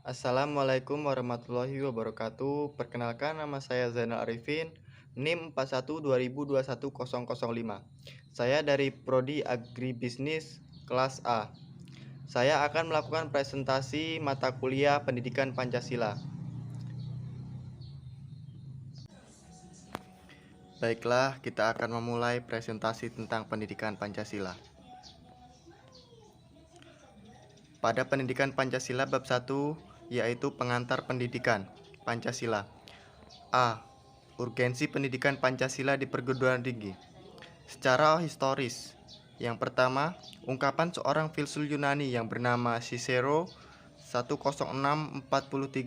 Assalamualaikum warahmatullahi wabarakatuh. Perkenalkan, nama saya Zainal Arifin, NIM 41 2021 005. Saya dari Prodi Agribisnis kelas A. Saya akan melakukan presentasi mata kuliah Pendidikan Pancasila. Baiklah, kita akan memulai presentasi tentang pendidikan Pancasila. Pada Pendidikan Pancasila bab 1, yaitu pengantar pendidikan Pancasila. A. Urgensi pendidikan Pancasila di perguruan tinggi. Secara historis, yang pertama, ungkapan seorang filsuf Yunani yang bernama Cicero 106-43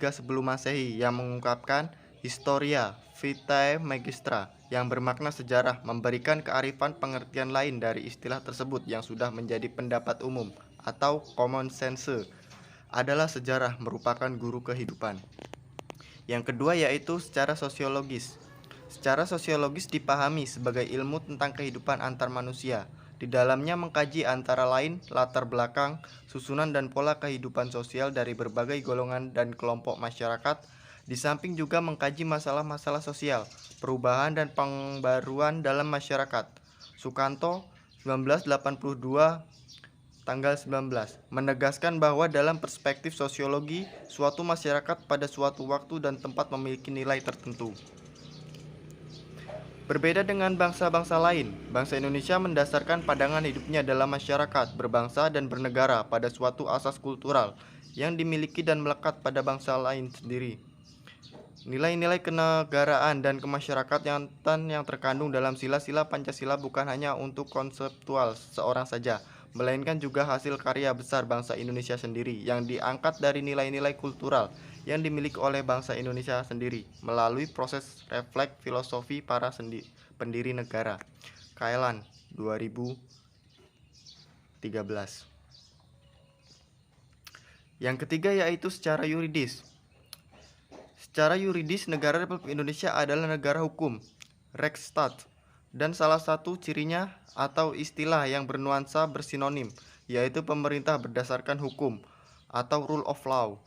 sebelum Masehi yang mengungkapkan Historia Vitae Magistra yang bermakna sejarah, memberikan kearifan pengertian lain dari istilah tersebut yang sudah menjadi pendapat umum atau common sense, adalah sejarah merupakan guru kehidupan. Yang kedua yaitu secara sosiologis. Secara sosiologis dipahami sebagai ilmu tentang kehidupan antar manusia. Di dalamnya mengkaji antara lain latar belakang, susunan dan pola kehidupan sosial dari berbagai golongan dan kelompok masyarakat. Di samping juga mengkaji masalah-masalah sosial, perubahan dan pembaruan dalam masyarakat. Sukanto 1982 tanggal 19, menegaskan bahwa dalam perspektif sosiologi, suatu masyarakat pada suatu waktu dan tempat memiliki nilai tertentu. Berbeda dengan bangsa-bangsa lain, bangsa Indonesia mendasarkan pandangan hidupnya dalam masyarakat, berbangsa dan bernegara pada suatu asas kultural yang dimiliki dan melekat pada bangsa lain sendiri. Nilai-nilai kenegaraan dan kemasyarakatan yang terkandung dalam sila-sila Pancasila bukan hanya untuk konseptual seorang saja, melainkan juga hasil karya besar bangsa Indonesia sendiri yang diangkat dari nilai-nilai kultural yang dimiliki oleh bangsa Indonesia sendiri melalui proses refleks filosofi para pendiri negara. Kailan 2013. Yang ketiga yaitu secara yuridis. Secara yuridis, negara Republik Indonesia adalah negara hukum, Rechtsstaat, dan salah satu cirinya atau istilah yang bernuansa bersinonim, yaitu pemerintah berdasarkan hukum atau rule of law.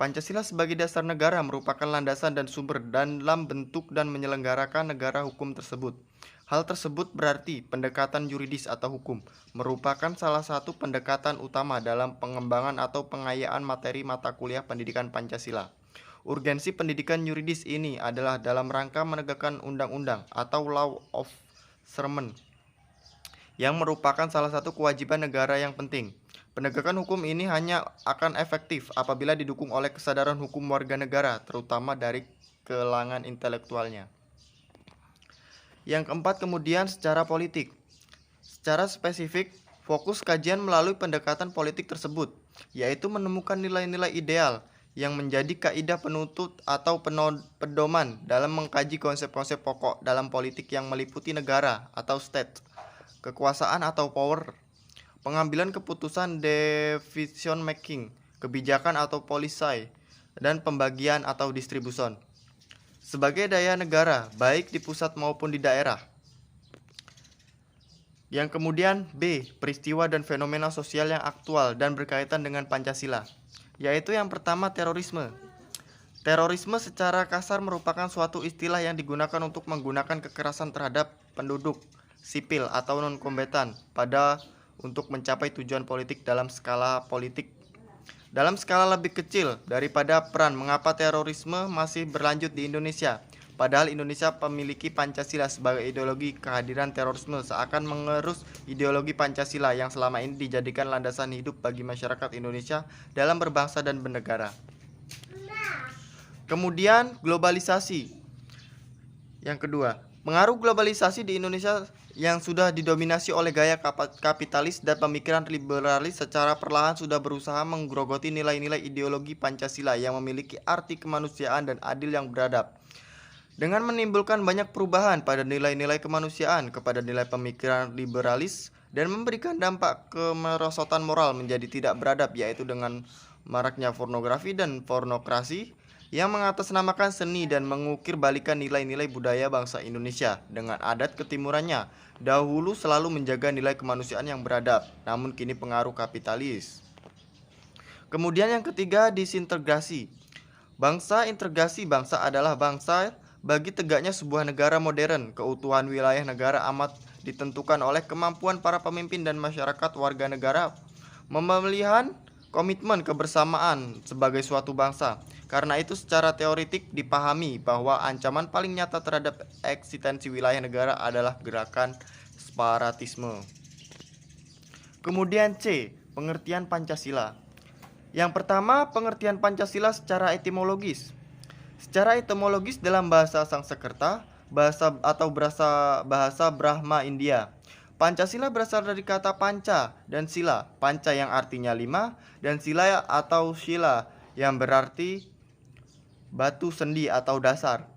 Pancasila sebagai dasar negara merupakan landasan dan sumber dalam bentuk dan menyelenggarakan negara hukum tersebut. Hal tersebut berarti pendekatan yuridis atau hukum merupakan salah satu pendekatan utama dalam pengembangan atau pengayaan materi mata kuliah pendidikan Pancasila. Urgensi pendidikan yuridis ini adalah dalam rangka menegakkan undang-undang atau law of sermon yang merupakan salah satu kewajiban negara yang penting. Penegakan hukum ini hanya akan efektif apabila didukung oleh kesadaran hukum warga negara, terutama dari kalangan intelektualnya. Yang keempat kemudian secara politik. Secara spesifik, fokus kajian melalui pendekatan politik tersebut, yaitu menemukan nilai-nilai ideal yang menjadi kaidah penuntut atau pedoman dalam mengkaji konsep-konsep pokok dalam politik yang meliputi negara atau state, kekuasaan atau power, pengambilan keputusan decision making, kebijakan atau policy, dan pembagian atau distribution sebagai daya negara baik di pusat maupun di daerah. Yang kemudian B, peristiwa dan fenomena sosial yang aktual dan berkaitan dengan Pancasila, yaitu yang pertama terorisme. Terorisme secara kasar merupakan suatu istilah yang digunakan untuk menggunakan kekerasan terhadap penduduk sipil atau non-kombatan untuk mencapai tujuan politik dalam skala politik. Dalam skala lebih kecil daripada peran mengapa terorisme masih berlanjut di Indonesia, padahal Indonesia memiliki Pancasila sebagai ideologi, kehadiran terorisme seakan mengerus ideologi Pancasila yang selama ini dijadikan landasan hidup bagi masyarakat Indonesia dalam berbangsa dan bernegara. Kemudian globalisasi. Yang kedua, pengaruh globalisasi di Indonesia yang sudah didominasi oleh gaya kapitalis dan pemikiran liberalis secara perlahan sudah berusaha menggerogoti nilai-nilai ideologi Pancasila yang memiliki arti kemanusiaan dan adil yang beradab. Dengan menimbulkan banyak perubahan pada nilai-nilai kemanusiaan kepada nilai pemikiran liberalis dan memberikan dampak kemerosotan moral menjadi tidak beradab, yaitu dengan maraknya pornografi dan pornokrasi yang mengatasnamakan seni dan mengukir balikan nilai-nilai budaya bangsa Indonesia dengan adat ketimurannya. Dahulu selalu menjaga nilai kemanusiaan yang beradab, namun kini pengaruh kapitalis, Kemudian yang ketiga, disintegrasi. Bangsa integrasi bangsa adalah bangsa bagi tegaknya sebuah negara modern. Keutuhan wilayah negara amat ditentukan oleh kemampuan para pemimpin dan masyarakat warga negara memelihat komitmen kebersamaan sebagai suatu bangsa. Karena itu secara teoritik dipahami bahwa ancaman paling nyata terhadap eksistensi wilayah negara adalah gerakan separatisme. Kemudian C, pengertian Pancasila. Yang pertama, pengertian Pancasila secara etimologis. Secara etimologis dalam bahasa Sanskerta, bahasa Brahma India. Pancasila berasal dari kata panca dan sila. Panca yang artinya 5 dan sila atau shila yang berarti batu sendi atau dasar.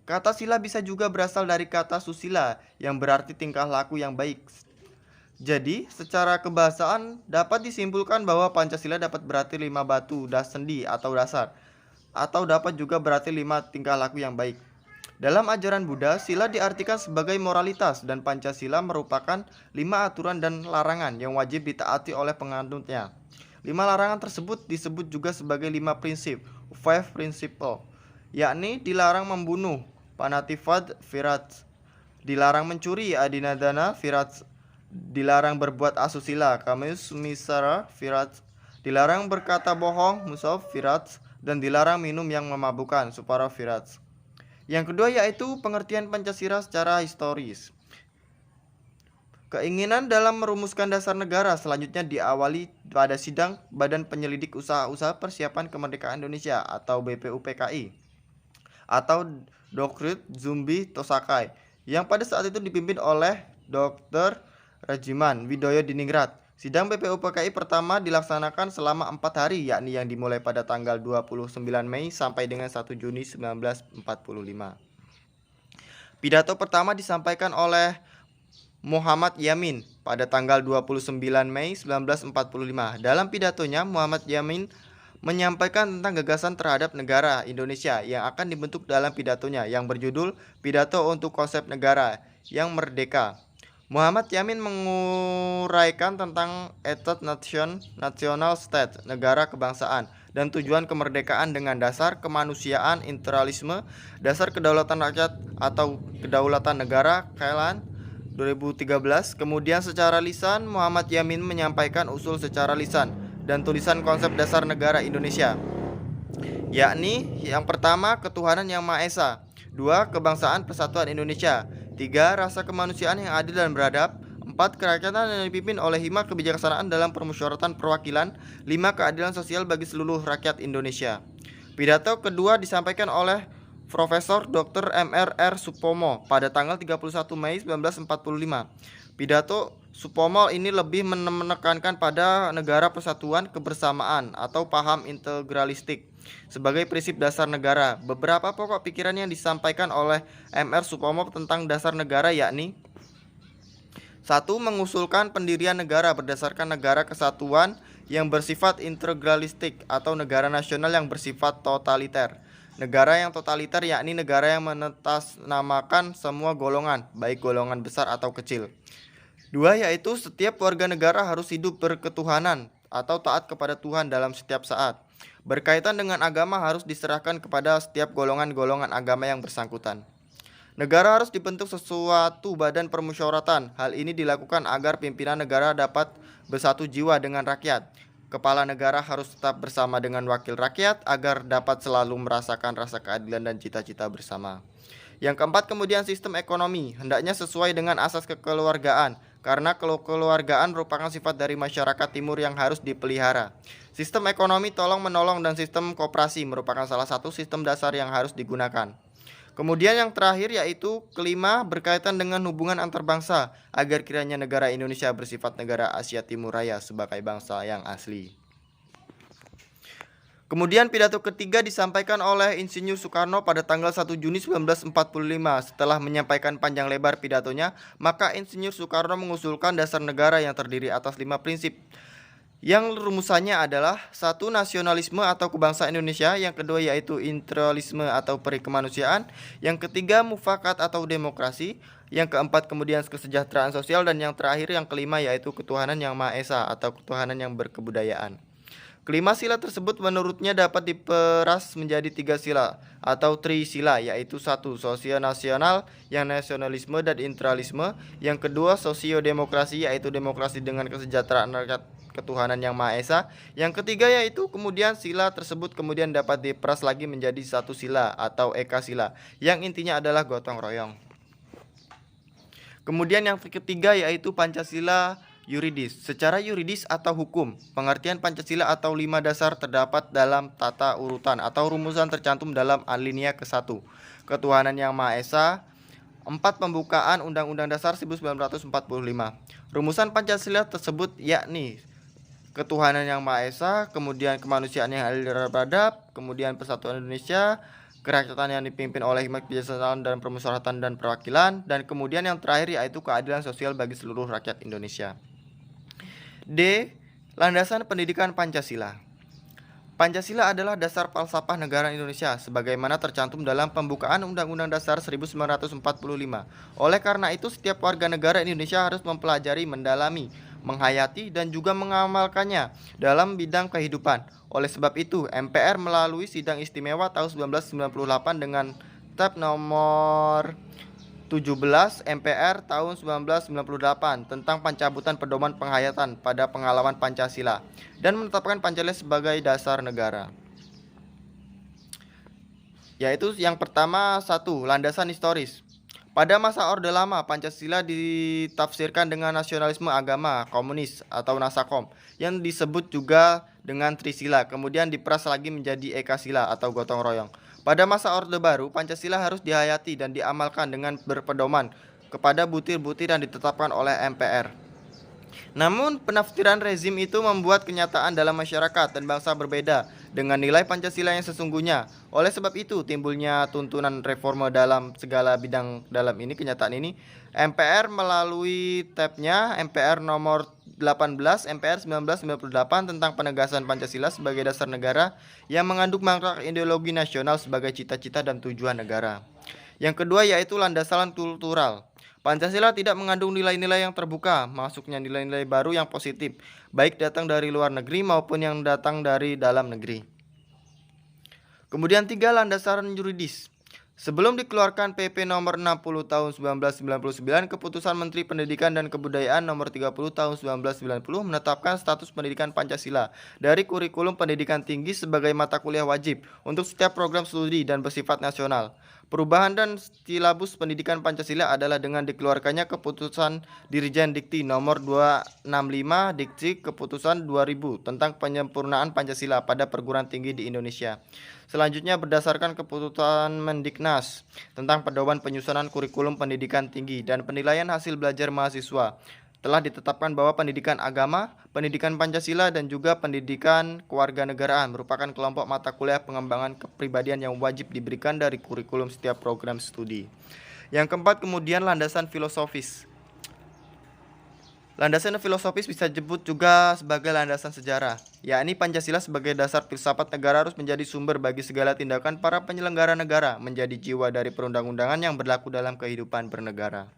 Kata sila bisa juga berasal dari kata susila yang berarti tingkah laku yang baik. Jadi, secara kebahasaan dapat disimpulkan bahwa Pancasila dapat berarti 5 batu sendi atau dasar, atau dapat juga berarti 5 tingkah laku yang baik. Dalam ajaran Buddha, sila diartikan sebagai moralitas dan Pancasila merupakan 5 aturan dan larangan yang wajib ditaati oleh penganutnya. 5 larangan tersebut disebut juga sebagai 5 prinsip, 5 principle, yakni dilarang membunuh, panatifad virat, dilarang mencuri, adinadana virat, dilarang berbuat asusila, kamus misara virat, dilarang berkata bohong, musaf virat, dan dilarang minum yang memabukkan, supara virat. Yang kedua yaitu pengertian Pancasila secara historis. Keinginan dalam merumuskan dasar negara selanjutnya diawali pada sidang Badan Penyelidik Usaha-Usaha Persiapan Kemerdekaan Indonesia atau BPUPKI atau Dr. Zumbi Tosakai yang pada saat itu dipimpin oleh Dr. Rajiman Widoyo Diningrat. Sidang BPUPKI pertama dilaksanakan selama 4 hari, yakni yang dimulai pada tanggal 29 Mei sampai dengan 1 Juni 1945. Pidato pertama disampaikan oleh Muhammad Yamin pada tanggal 29 Mei 1945. Dalam pidatonya, Muhammad Yamin menyampaikan tentang gagasan terhadap negara Indonesia yang akan dibentuk dalam pidatonya yang berjudul Pidato untuk Konsep Negara yang Merdeka. Muhammad Yamin menguraikan tentang etos national state, negara kebangsaan, dan tujuan kemerdekaan dengan dasar kemanusiaan, integralisme, dasar kedaulatan rakyat atau kedaulatan negara, Kailan 2013. Kemudian secara lisan, Muhammad Yamin menyampaikan usul secara lisan dan tulisan konsep dasar negara Indonesia, yakni yang pertama, ketuhanan yang Maha Esa, 2, kebangsaan persatuan Indonesia, 3, rasa kemanusiaan yang adil dan beradab, 4, kerakyatan yang dipimpin oleh 5, kebijaksanaan dalam permusyawaratan perwakilan, 5, keadilan sosial bagi seluruh rakyat Indonesia. Pidato kedua disampaikan oleh Profesor Dr. M.R.R. Supomo pada tanggal 31 Mei 1945. Pidato Supomo ini lebih menekankan pada negara persatuan kebersamaan atau paham integralistik sebagai prinsip dasar negara. Beberapa pokok pikiran yang disampaikan oleh M.R. Supomo tentang dasar negara yakni 1. Mengusulkan pendirian negara berdasarkan negara kesatuan yang bersifat integralistik atau negara nasional yang bersifat totaliter. Negara yang totaliter yakni negara yang mengatasnamakan semua golongan, baik golongan besar atau kecil. 2. Yaitu setiap warga negara harus hidup berketuhanan atau taat kepada Tuhan dalam setiap saat. Berkaitan dengan agama harus diserahkan kepada setiap golongan-golongan agama yang bersangkutan. Negara harus dibentuk sesuatu badan permusyawaratan. Hal ini dilakukan agar pimpinan negara dapat bersatu jiwa dengan rakyat. Kepala negara harus tetap bersama dengan wakil rakyat agar dapat selalu merasakan rasa keadilan dan cita-cita bersama. Yang keempat, kemudian sistem ekonomi hendaknya sesuai dengan asas kekeluargaan, karena kekeluargaan merupakan sifat dari masyarakat timur yang harus dipelihara. Sistem ekonomi tolong-menolong dan sistem koperasi merupakan salah satu sistem dasar yang harus digunakan. Kemudian yang terakhir yaitu kelima, berkaitan dengan hubungan antar bangsa agar kiranya negara Indonesia bersifat negara Asia Timur Raya sebagai bangsa yang asli. Kemudian pidato ketiga disampaikan oleh Insinyur Soekarno pada tanggal 1 Juni 1945. Setelah menyampaikan panjang lebar pidatonya, maka Insinyur Soekarno mengusulkan dasar negara yang terdiri atas 5 prinsip. Yang rumusannya adalah 1. Nasionalisme atau kebangsaan Indonesia, yang kedua yaitu integralisme atau perikemanusiaan, yang ketiga mufakat atau demokrasi, yang keempat kemudian kesejahteraan sosial, dan yang terakhir yang kelima yaitu ketuhanan yang Maha Esa atau ketuhanan yang berkebudayaan. Kelima sila tersebut menurutnya dapat diperas menjadi 3 sila atau trisila, yaitu 1. Sosio-nasional, yang nasionalisme dan integralisme. Yang kedua, sosio-demokrasi, yaitu demokrasi dengan kesejahteraan rakyat, ketuhanan yang Maha Esa. Yang ketiga yaitu kemudian sila tersebut kemudian dapat diperas lagi menjadi 1 sila atau eka sila, yang intinya adalah gotong royong. Kemudian yang ketiga yaitu Pancasila yuridis. Secara yuridis atau hukum, pengertian Pancasila atau 5 dasar terdapat dalam tata urutan atau rumusan tercantum dalam alinea ke-1. Ketuhanan yang Maha Esa. 4. Pembukaan Undang-Undang Dasar 1945. Rumusan Pancasila tersebut yakni ketuhanan yang Maha Esa, kemudian kemanusiaan yang adil dan beradab, kemudian persatuan Indonesia, kerakyatan yang dipimpin oleh hikmat kebijaksanaan dan permusyawaratan dan perwakilan, dan kemudian yang terakhir yaitu keadilan sosial bagi seluruh rakyat Indonesia. D. Landasan pendidikan Pancasila. Pancasila adalah dasar falsafah negara Indonesia sebagaimana tercantum dalam pembukaan Undang-Undang Dasar 1945. Oleh karena itu, setiap warga negara Indonesia harus mempelajari, mendalami, menghayati, dan juga mengamalkannya dalam bidang kehidupan. Oleh sebab itu, MPR melalui Sidang Istimewa tahun 1998 dengan Tab nomor 17 MPR tahun 1998 tentang pencabutan pedoman penghayatan pada pengalaman Pancasila dan menetapkan Pancasila sebagai dasar negara. Yaitu yang pertama, 1. Landasan historis. Pada masa Orde Lama, Pancasila ditafsirkan dengan nasionalisme agama, komunis atau Nasakom, yang disebut juga dengan Trisila, kemudian diperas lagi menjadi Eka Sila atau gotong royong. Pada masa Orde Baru, Pancasila harus dihayati dan diamalkan dengan berpedoman kepada butir-butir yang ditetapkan oleh MPR. Namun, penafsiran rezim itu membuat kenyataan dalam masyarakat dan bangsa berbeda dengan nilai Pancasila yang sesungguhnya. Oleh sebab itu, timbulnya tuntunan reforma dalam segala bidang dalam ini, kenyataan ini. MPR melalui tabnya MPR nomor 18 MPR 1998 tentang penegasan Pancasila sebagai dasar negara yang mengandung makna ideologi nasional sebagai cita-cita dan tujuan negara. Yang kedua yaitu landasan kultural. Pancasila tidak mengandung nilai-nilai yang terbuka, masuknya nilai-nilai baru yang positif, baik datang dari luar negeri maupun yang datang dari dalam negeri. Kemudian 3. Landasan yuridis. Sebelum dikeluarkan PP nomor 60 tahun 1999, Keputusan Menteri Pendidikan dan Kebudayaan nomor 30 tahun 1990 menetapkan status pendidikan Pancasila dari kurikulum pendidikan tinggi sebagai mata kuliah wajib untuk setiap program studi dan bersifat nasional. Perubahan dan silabus pendidikan Pancasila adalah dengan dikeluarkannya Keputusan Dirjen Dikti nomor 265 Dikti Keputusan 2000 tentang penyempurnaan Pancasila pada perguruan tinggi di Indonesia. Selanjutnya berdasarkan Keputusan Mendiknas tentang pedoman penyusunan kurikulum pendidikan tinggi dan penilaian hasil belajar mahasiswa, telah ditetapkan bahwa pendidikan agama, pendidikan Pancasila, dan juga pendidikan kewarganegaraan merupakan kelompok mata kuliah pengembangan kepribadian yang wajib diberikan dari kurikulum setiap program studi. Yang keempat, kemudian landasan filosofis. Landasan filosofis bisa disebut juga sebagai landasan sejarah, yakni Pancasila sebagai dasar filsafat negara harus menjadi sumber bagi segala tindakan para penyelenggara negara, menjadi jiwa dari perundang-undangan yang berlaku dalam kehidupan bernegara.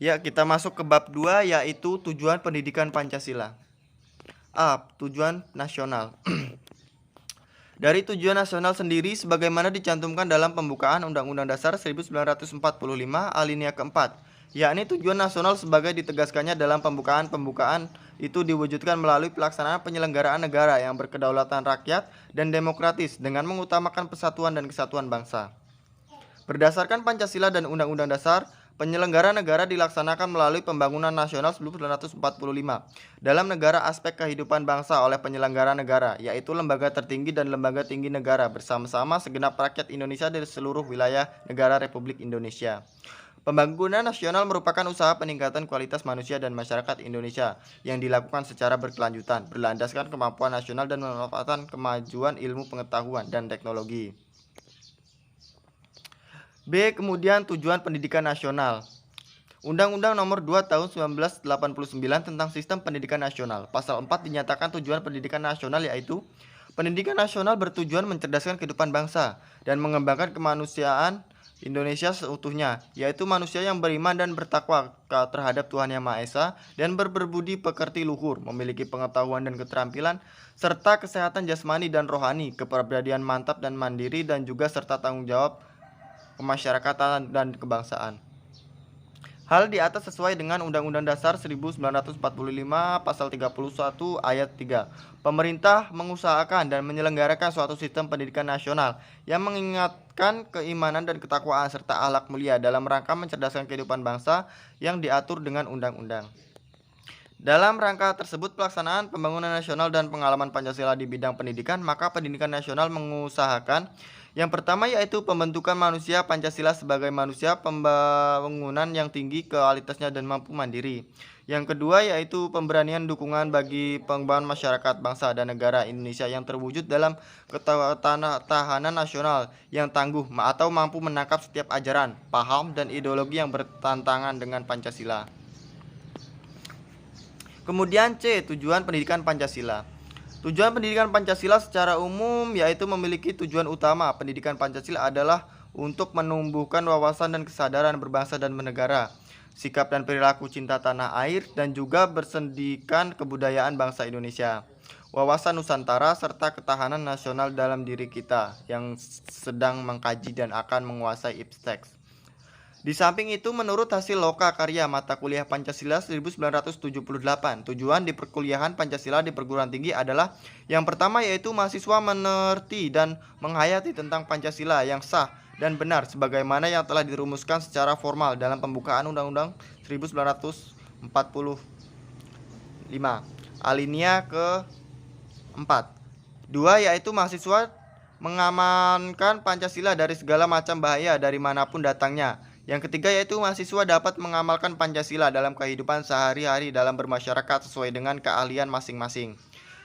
Ya, kita masuk ke bab 2 yaitu tujuan pendidikan Pancasila. A. Tujuan nasional. Dari tujuan nasional sendiri sebagaimana dicantumkan dalam pembukaan Undang-Undang Dasar 1945 alinea keempat, yakni tujuan nasional sebagai ditegaskannya dalam pembukaan itu diwujudkan melalui pelaksanaan penyelenggaraan negara yang berkedaulatan rakyat dan demokratis dengan mengutamakan persatuan dan kesatuan bangsa. Berdasarkan Pancasila dan Undang-Undang Dasar, penyelenggaraan negara dilaksanakan melalui pembangunan nasional 1945 dalam negara aspek kehidupan bangsa oleh penyelenggara negara, yaitu lembaga tertinggi dan lembaga tinggi negara bersama-sama segenap rakyat Indonesia dari seluruh wilayah negara Republik Indonesia. Pembangunan nasional merupakan usaha peningkatan kualitas manusia dan masyarakat Indonesia yang dilakukan secara berkelanjutan, berlandaskan kemampuan nasional dan memanfaatkan kemajuan ilmu pengetahuan dan teknologi. B. Kemudian tujuan pendidikan nasional. Undang-Undang Nomor 2 Tahun 1989 tentang Sistem Pendidikan Nasional. Pasal 4 dinyatakan tujuan pendidikan nasional yaitu pendidikan nasional bertujuan mencerdaskan kehidupan bangsa dan mengembangkan kemanusiaan Indonesia seutuhnya, yaitu manusia yang beriman dan bertakwa terhadap Tuhan Yang Maha Esa dan berbudi pekerti luhur, memiliki pengetahuan dan keterampilan, serta kesehatan jasmani dan rohani, kepribadian mantap dan mandiri, dan juga serta tanggung jawab kemasyarakatan dan kebangsaan. Hal di atas sesuai dengan Undang-Undang Dasar 1945 Pasal 31 Ayat 3. Pemerintah mengusahakan dan menyelenggarakan suatu sistem pendidikan nasional yang mengingatkan keimanan dan ketakwaan serta akhlak mulia dalam rangka mencerdaskan kehidupan bangsa yang diatur dengan undang-undang. Dalam rangka tersebut, pelaksanaan pembangunan nasional dan pengalaman Pancasila di bidang pendidikan, maka pendidikan nasional mengusahakan yang pertama yaitu pembentukan manusia Pancasila sebagai manusia pembangunan yang tinggi kualitasnya dan mampu mandiri. Yang kedua yaitu pemberanian dukungan bagi pengembangan masyarakat bangsa dan negara Indonesia yang terwujud dalam ketahanan nasional yang tangguh atau mampu menangkap setiap ajaran, paham, dan ideologi yang bertentangan dengan Pancasila. Kemudian C. Tujuan pendidikan Pancasila. Tujuan pendidikan Pancasila secara umum yaitu memiliki tujuan utama. Pendidikan Pancasila adalah untuk menumbuhkan wawasan dan kesadaran berbangsa dan bernegara, sikap dan perilaku cinta tanah air, dan juga bersendikan kebudayaan bangsa Indonesia, wawasan Nusantara, serta ketahanan nasional dalam diri kita yang sedang mengkaji dan akan menguasai iptek. Di samping itu, menurut hasil loka karya mata kuliah Pancasila 1978, tujuan di perkuliahan Pancasila di perguruan tinggi adalah yang pertama yaitu mahasiswa mengerti dan menghayati tentang Pancasila yang sah dan benar sebagaimana yang telah dirumuskan secara formal dalam pembukaan Undang-Undang 1945. Alinea ke-4. Dua yaitu mahasiswa mengamankan Pancasila dari segala macam bahaya dari manapun datangnya. Yang ketiga yaitu mahasiswa dapat mengamalkan Pancasila dalam kehidupan sehari-hari dalam bermasyarakat sesuai dengan keahlian masing-masing.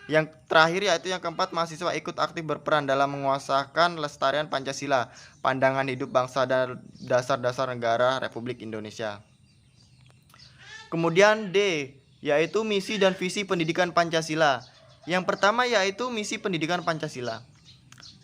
Yang terakhir yaitu yang keempat, mahasiswa ikut aktif berperan dalam menguasakan lestarian Pancasila, pandangan hidup bangsa dan dasar-dasar negara Republik Indonesia. Kemudian D, yaitu misi dan visi pendidikan Pancasila. Yang pertama yaitu misi pendidikan Pancasila.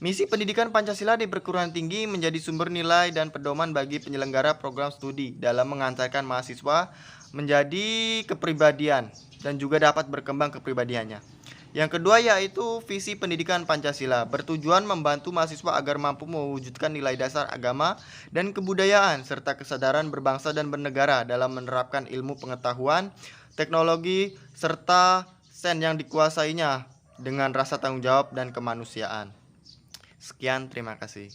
Misi pendidikan Pancasila di perguruan tinggi menjadi sumber nilai dan pedoman bagi penyelenggara program studi dalam mengantarkan mahasiswa menjadi kepribadian dan juga dapat berkembang kepribadiannya. Yang kedua yaitu visi pendidikan Pancasila, bertujuan membantu mahasiswa agar mampu mewujudkan nilai dasar agama dan kebudayaan serta kesadaran berbangsa dan bernegara dalam menerapkan ilmu pengetahuan, teknologi, serta sains yang dikuasainya dengan rasa tanggung jawab dan kemanusiaan. Sekian, terima kasih.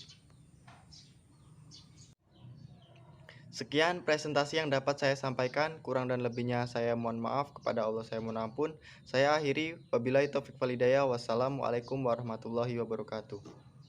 Sekian presentasi yang dapat saya sampaikan. Kurang dan lebihnya saya mohon maaf. Kepada Allah saya mohon ampun. Saya akhiri. Wabillahi taufiq wal hidayah. Wassalamualaikum warahmatullahi wabarakatuh.